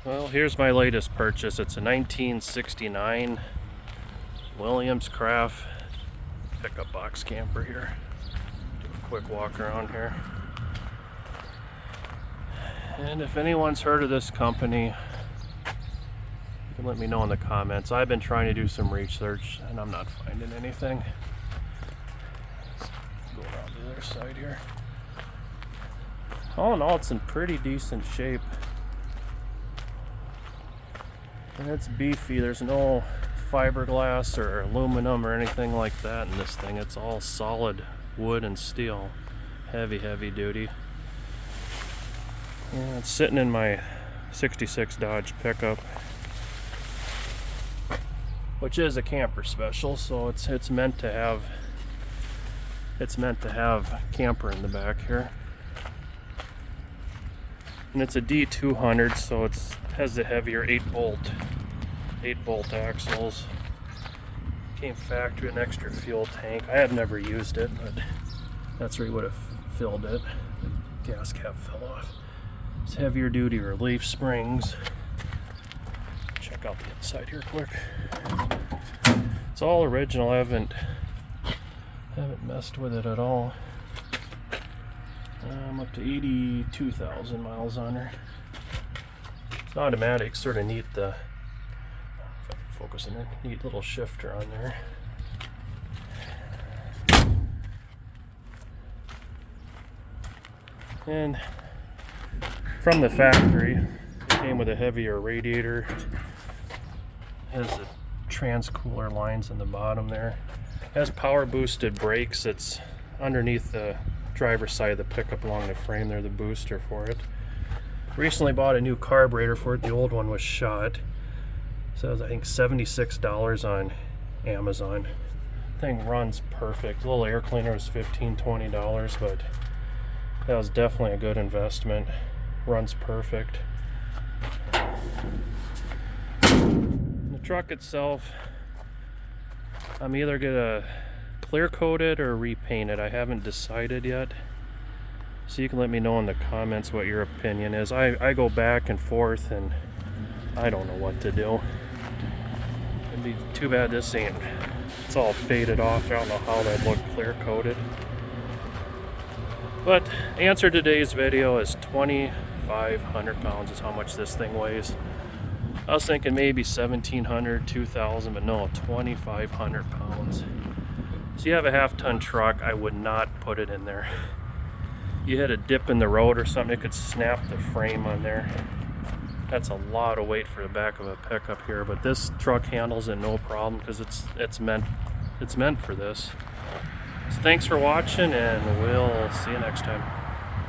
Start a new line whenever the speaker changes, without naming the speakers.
Well, here's my latest purchase. It's a 1969 Williams Craft pickup box camper here. Do a quick walk around here. And if anyone's heard of this company, you can let me know in the comments. I've been trying to do some research and I'm not finding anything. Let's go around the other side here. All in all, it's in pretty decent shape. And it's beefy. There's no fiberglass or aluminum or anything like that in this thing. It's all solid wood and steel. Heavy duty. Yeah, it's sitting in my 66 Dodge pickup, which is a camper special, so it's meant to have camper in the back here. And it's a D200, so it has the heavier 8 bolt axles. Came factory, an extra fuel tank. I have never used it, but that's where you would have filled it. The gas cap fell off. It's heavier duty relief springs. Check out the inside here quick. It's all original. I haven't messed with it at all. I'm up to 82,000 miles on her. It's automatic, sort of neat. If I can focus on it, neat little shifter on there. And from the factory, it came with a heavier radiator. It has the transcooler lines in the bottom there. It has power boosted brakes. It's underneath the driver's side of the pickup along the frame there, the booster for it. Recently bought a new carburetor for it. The old one was shot. So it was, I think, $76 on Amazon. Thing runs perfect. A little air cleaner was $15-20, but that was definitely a good investment. Runs perfect. The truck itself, I'm either gonna clear coat it or repaint it. I haven't decided yet, so you can let me know in the comments what your opinion is. I go back and forth and I don't know what to do. It'd be too bad this ain't, it's all faded off. I don't know how that'd look clear coated. But answer to today's video is 2,500 pounds is how much this thing weighs. I was thinking maybe 1,700, 2,000, but no, 2,500 pounds. So you have a half-ton truck, I would not put it in there. You hit a dip in the road or something, it could snap the frame on there. That's a lot of weight for the back of a pickup here, but this truck handles it no problem because it's meant for this. So thanks for watching, and we'll see you next time.